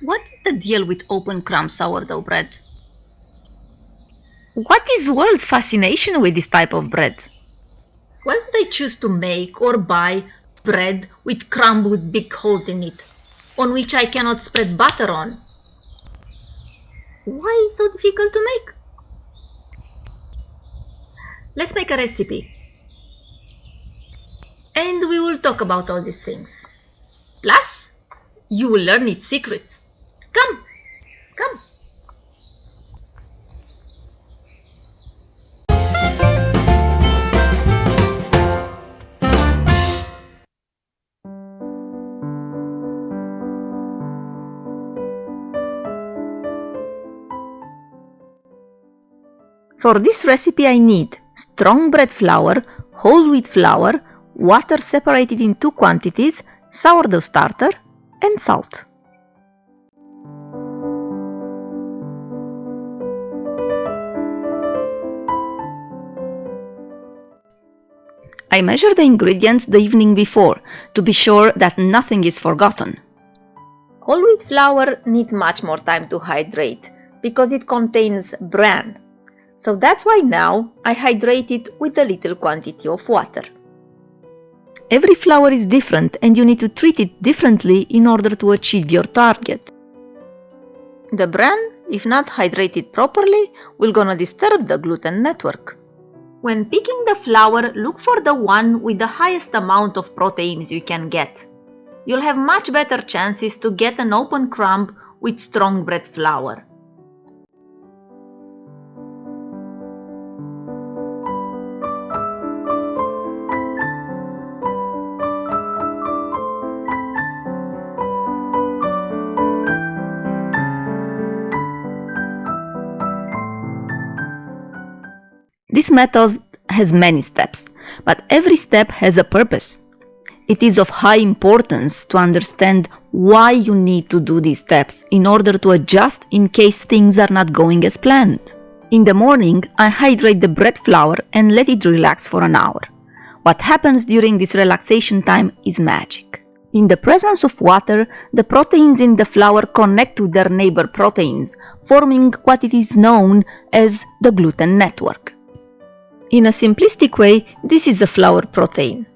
What is the deal with Open Crumb Sourdough Bread? What is world's fascination with this type of bread? Why would I choose to make or buy bread with crumb with big holes in it, on which I cannot spread butter on? Why is it so difficult to make? Let's make a recipe. And we will talk about all these things. Plus, you will learn its secrets. Come, come. For this recipe I need strong bread flour, whole wheat flour, water separated in 2 quantities, sourdough starter and salt. I measure the ingredients the evening before to be sure that nothing is forgotten. Whole wheat flour needs much more time to hydrate because it contains bran. So that's why now I hydrate it with a little quantity of water. Every flour is different and you need to treat it differently in order to achieve your target. The bran, if not hydrated properly, will gonna disturb the gluten network. When picking the flour, look for the one with the highest amount of proteins you can get. You'll have much better chances to get an open crumb with strong bread flour. This method has many steps, but every step has a purpose. It is of high importance to understand why you need to do these steps in order to adjust in case things are not going as planned. In the morning, I hydrate the bread flour and let it relax for an hour. What happens during this relaxation time is magic. In the presence of water, the proteins in the flour connect to their neighbor proteins, forming what it is known as the gluten network. In a simplistic way, this is a flour protein.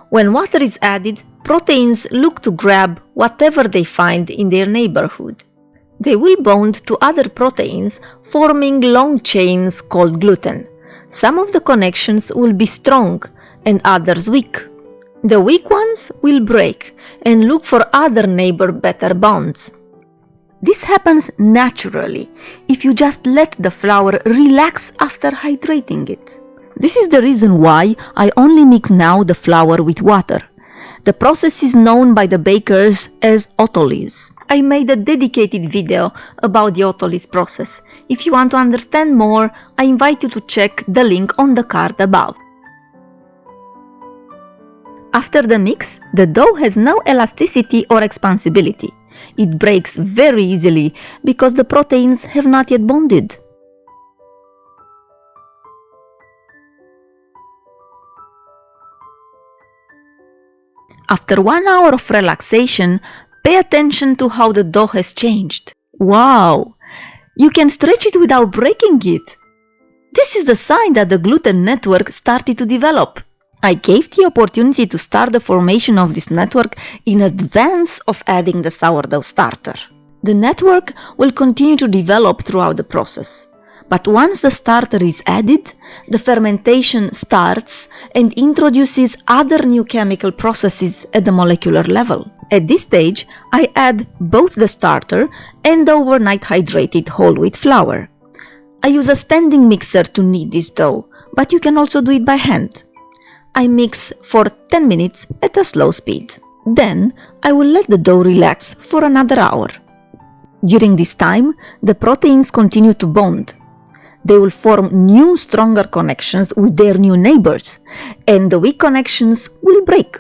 When water is added, proteins look to grab whatever they find in their neighborhood. They will bond to other proteins, forming long chains called gluten. Some of the connections will be strong and others weak. The weak ones will break and look for other neighbor better bonds. This happens naturally if you just let the flour relax after hydrating it. This is the reason why I only mix now the flour with water. The process is known by the bakers as autolysis. I made a dedicated video about the autolysis process. If you want to understand more, I invite you to check the link on the card above. After the mix, the dough has no elasticity or expansibility. It breaks very easily because the proteins have not yet bonded. After 1 hour of relaxation, pay attention to how the dough has changed. Wow! You can stretch it without breaking it. This is the sign that the gluten network started to develop. I gave the opportunity to start the formation of this network in advance of adding the sourdough starter. The network will continue to develop throughout the process. But once the starter is added, the fermentation starts and introduces other new chemical processes at the molecular level. At this stage, I add both the starter and the overnight hydrated whole wheat flour. I use a standing mixer to knead this dough, but you can also do it by hand. I mix for 10 minutes at a slow speed. Then I will let the dough relax for another hour. During this time, the proteins continue to bond. They will form new, stronger connections with their new neighbors, and the weak connections will break.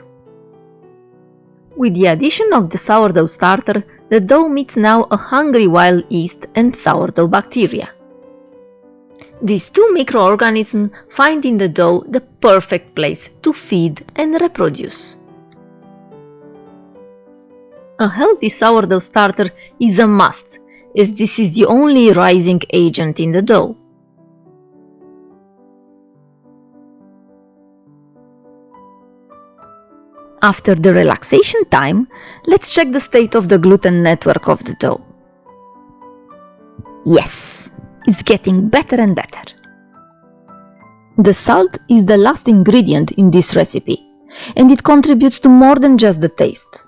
With the addition of the sourdough starter, the dough meets now a hungry wild yeast and sourdough bacteria. These two microorganisms find in the dough the perfect place to feed and reproduce. A healthy sourdough starter is a must, as this is the only rising agent in the dough. After the relaxation time, let's check the state of the gluten network of the dough. Yes, it's getting better and better. The salt is the last ingredient in this recipe, and it contributes to more than just the taste.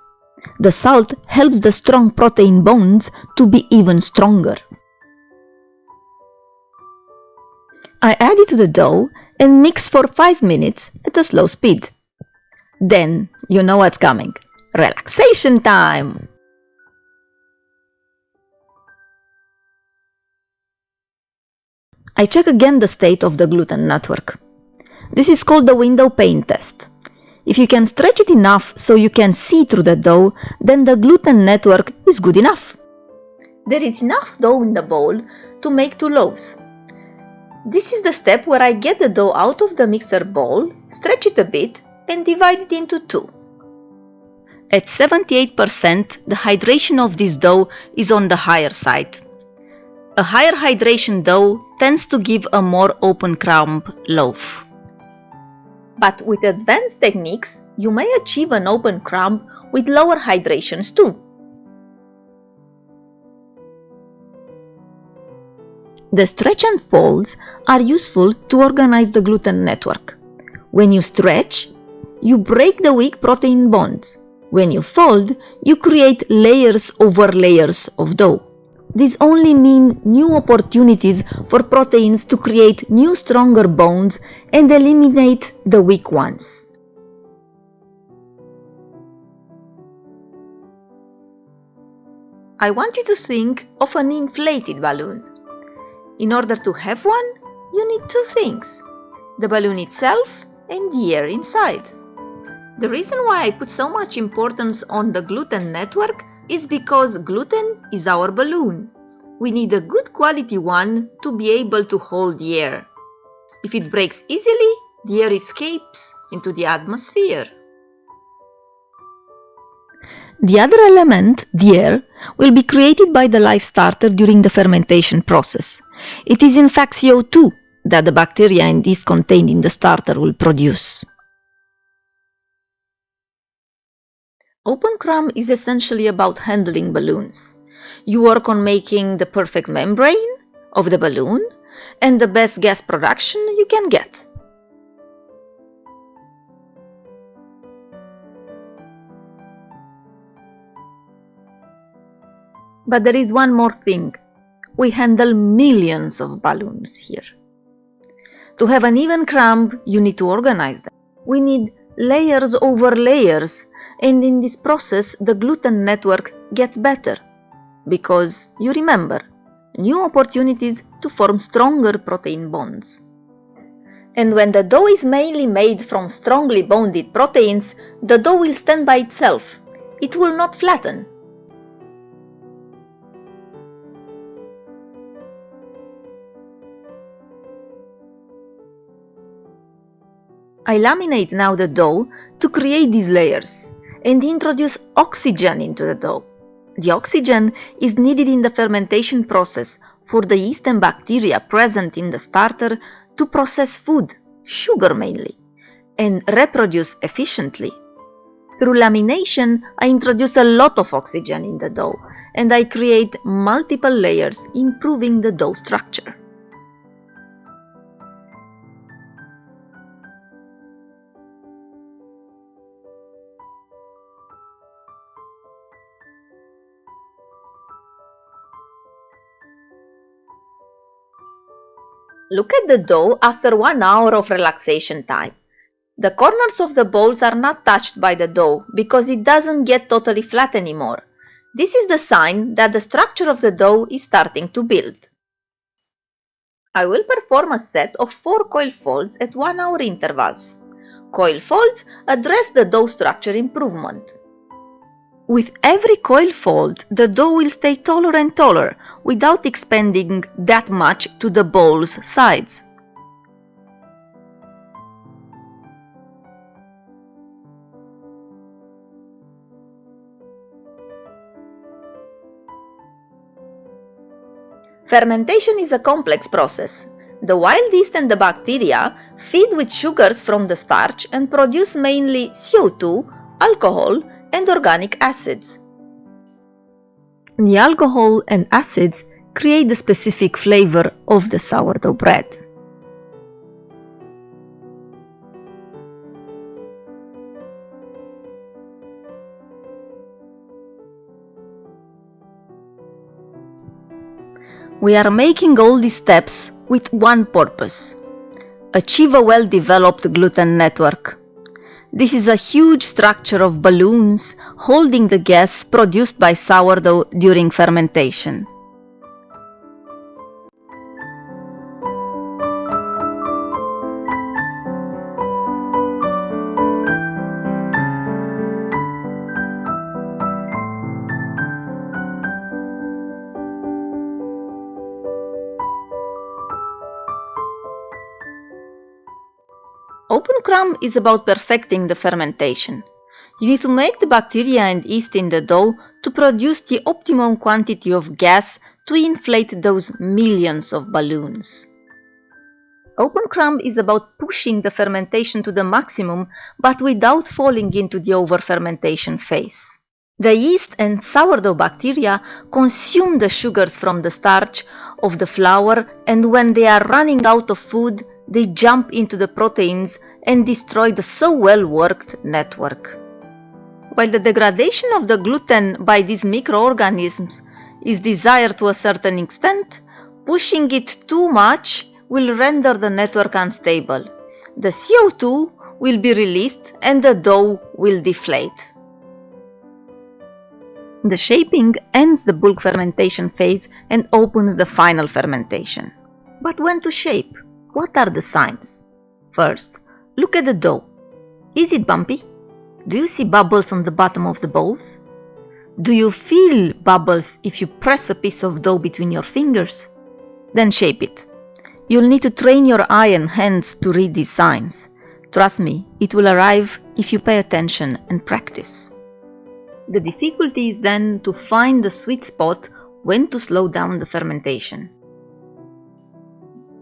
The salt helps the strong protein bonds to be even stronger. I add it to the dough and mix for 5 minutes at a slow speed. Then you know what's coming. Relaxation time! I check again the state of the gluten network. This is called the window pane test. If you can stretch it enough so you can see through the dough, then the gluten network is good enough. There is enough dough in the bowl to make 2 loaves. This is the step where I get the dough out of the mixer bowl, stretch it a bit, and divide it into 2. At 78%, the hydration of this dough is on the higher side. A higher hydration dough tends to give a more open crumb loaf. But with advanced techniques, you may achieve an open crumb with lower hydrations too. The stretch and folds are useful to organize the gluten network. When you stretch, you break the weak protein bonds. When you fold, you create layers over layers of dough. These only mean new opportunities for proteins to create new stronger bonds and eliminate the weak ones. I want you to think of an inflated balloon. In order to have one, you need 2 things: the balloon itself and the air inside. The reason why I put so much importance on the gluten network is because gluten is our balloon. We need a good quality one to be able to hold the air. If it breaks easily, the air escapes into the atmosphere. The other element, the air, will be created by the live starter during the fermentation process. It is in fact CO2 that the bacteria and yeast contained in the starter will produce. Open crumb is essentially about handling balloons. You work on making the perfect membrane of the balloon and the best gas production you can get. But there is one more thing. We handle millions of balloons here. To have an even crumb, you need to organize them. We need layers over layers, and in this process the gluten network gets better. Because, you remember, new opportunities to form stronger protein bonds. And when the dough is mainly made from strongly bonded proteins, the dough will stand by itself. It will not flatten. I laminate now the dough to create these layers and introduce oxygen into the dough. The oxygen is needed in the fermentation process for the yeast and bacteria present in the starter to process food, sugar mainly, and reproduce efficiently. Through lamination, I introduce a lot of oxygen in the dough, and I create multiple layers, improving the dough structure. Look at the dough after 1 hour of relaxation time. The corners of the bowls are not touched by the dough because it doesn't get totally flat anymore. This is the sign that the structure of the dough is starting to build. I will perform a set of 4 coil folds at 1 hour intervals. Coil folds address the dough structure improvement. With every coil fold, the dough will stay taller and taller without expanding that much to the bowl's sides. Fermentation is a complex process. The wild yeast and the bacteria feed with sugars from the starch and produce mainly CO2, alcohol, and organic acids. The alcohol and acids create the specific flavor of the sourdough bread. We are making all these steps with one purpose: achieve a well-developed gluten network. This is a huge structure of balloons holding the gas produced by sourdough during fermentation. Open crumb is about perfecting the fermentation. You need to make the bacteria and yeast in the dough to produce the optimum quantity of gas to inflate those millions of balloons. Open crumb is about pushing the fermentation to the maximum, but without falling into the over-fermentation phase. The yeast and sourdough bacteria consume the sugars from the starch of the flour, and when they are running out of food, they jump into the proteins and destroy the so well-worked network. While the degradation of the gluten by these microorganisms is desired to a certain extent, pushing it too much will render the network unstable. The CO2 will be released and the dough will deflate. The shaping ends the bulk fermentation phase and opens the final fermentation. But when to shape? What are the signs? First, look at the dough. Is it bumpy? Do you see bubbles on the bottom of the bowls? Do you feel bubbles if you press a piece of dough between your fingers? Then shape it. You'll need to train your eye and hands to read these signs. Trust me, it will arrive if you pay attention and practice. The difficulty is then to find the sweet spot when to slow down the fermentation.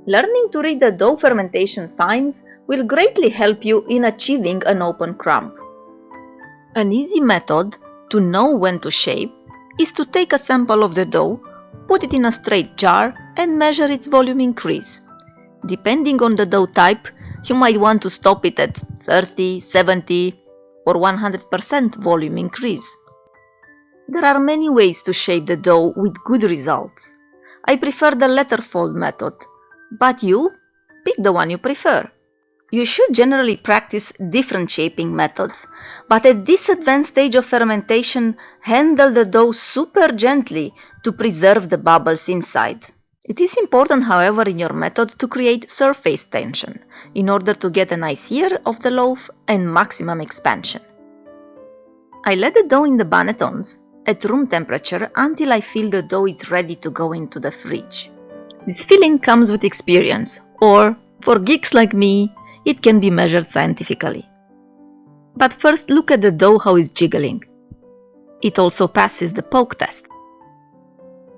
Learning to read the dough fermentation signs will greatly help you in achieving an open crumb. An easy method to know when to shape is to take a sample of the dough, put it in a straight jar, and measure its volume increase. Depending on the dough type, you might want to stop it at 30, 70, or 100% volume increase. There are many ways to shape the dough with good results. I prefer the letter fold method, but you pick the one you prefer. You should generally practice different shaping methods, but at this advanced stage of fermentation, handle the dough super gently to preserve the bubbles inside. It is important, however, in your method to create surface tension in order to get an icier of the loaf and maximum expansion. I let the dough in the bannetons at room temperature until I feel the dough is ready to go into the fridge. This feeling comes with experience, or, for geeks like me, it can be measured scientifically. But first look at the dough how it's jiggling. It also passes the poke test.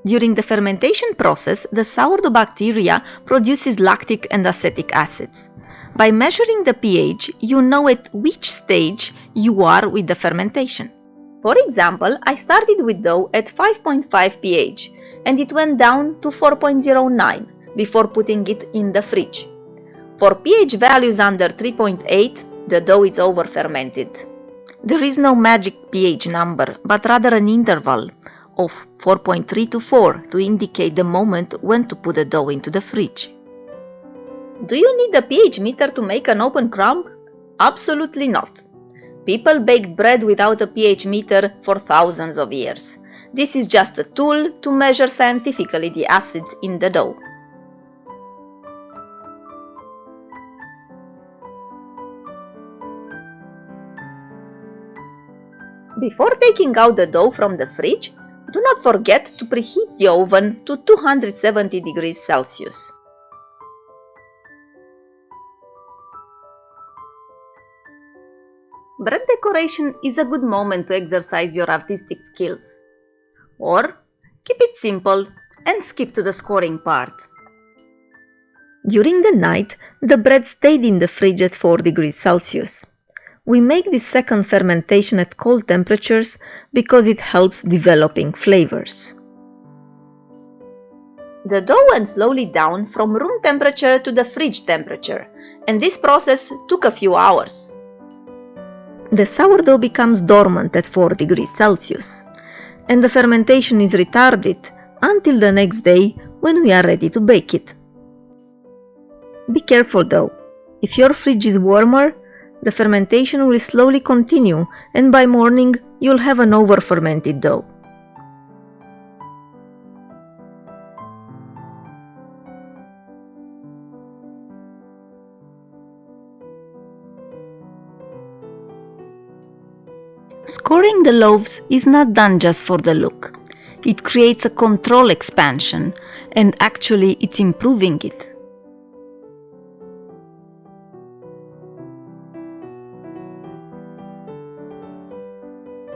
During the fermentation process, the sourdough bacteria produces lactic and acetic acids. By measuring the pH, you know at which stage you are with the fermentation. For example, I started with dough at 5.5 pH and it went down to 4.09 before putting it in the fridge. For pH values under 3.8, the dough is over fermented. There is no magic pH number, but rather an interval of 4.3 to 4 to indicate the moment when to put the dough into the fridge. Do you need a pH meter to make an open crumb? Absolutely not. People baked bread without a pH meter for thousands of years. This is just a tool to measure scientifically the acids in the dough. Before taking out the dough from the fridge, do not forget to preheat the oven to 270 degrees Celsius. Bread decoration is a good moment to exercise your artistic skills. Or keep it simple. and skip to the scoring part. During the night, the bread stayed in the fridge at 4 degrees Celsius. We make this second fermentation at cold temperatures because it helps developing flavors. The dough went slowly down from room temperature to the fridge temperature, and this process took a few hours. The sourdough becomes dormant at 4 degrees Celsius, and the fermentation is retarded until the next day when we are ready to bake it. Be careful though, if your fridge is warmer, the fermentation will slowly continue and by morning you'll have an over-fermented dough. Scoring the loaves is not done just for the look. It creates a control expansion and actually it's improving it.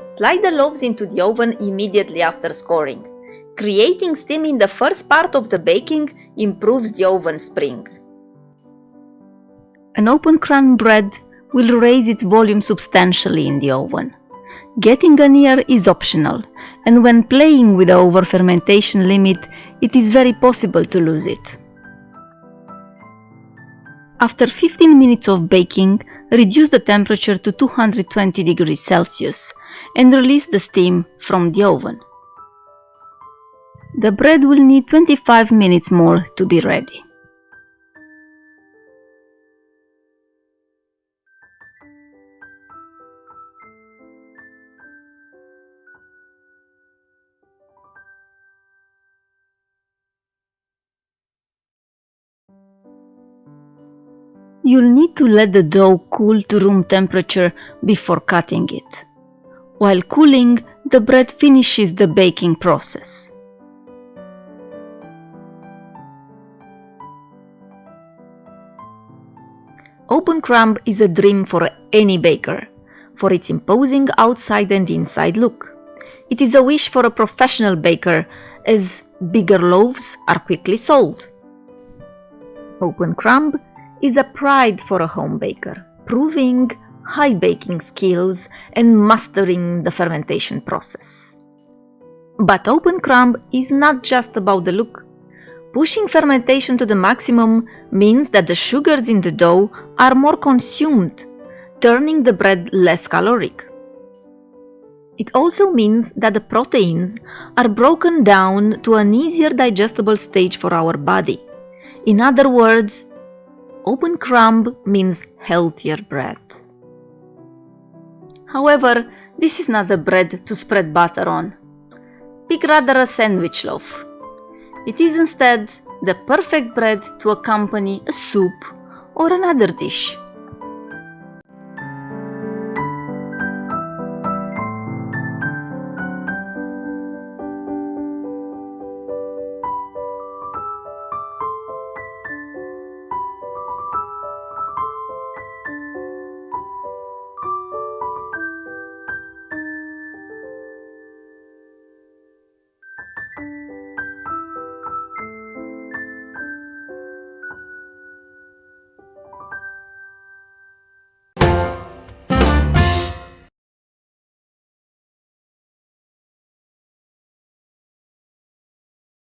Slide the loaves into the oven immediately after scoring. Creating steam in the first part of the baking improves the oven spring. An open crumb bread will raise its volume substantially in the oven. Getting an ear is optional, and when playing with the over-fermentation limit, it is very possible to lose it. After 15 minutes of baking, reduce the temperature to 220 degrees Celsius and release the steam from the oven. The bread will need 25 minutes more to be ready. You'll need to let the dough cool to room temperature before cutting it. While cooling, the bread finishes the baking process. Open crumb is a dream for any baker, for its imposing outside and inside look. It is a wish for a professional baker, as bigger loaves are quickly sold. Open crumb is a pride for a home baker, proving high baking skills and mastering the fermentation process. But open crumb is not just about the look. Pushing fermentation to the maximum means that the sugars in the dough are more consumed, turning the bread less caloric. It also means that the proteins are broken down to an easier digestible stage for our body. In other words, open crumb means healthier bread. However, this is not the bread to spread butter on. Pick rather a sandwich loaf. It is instead the perfect bread to accompany a soup or another dish.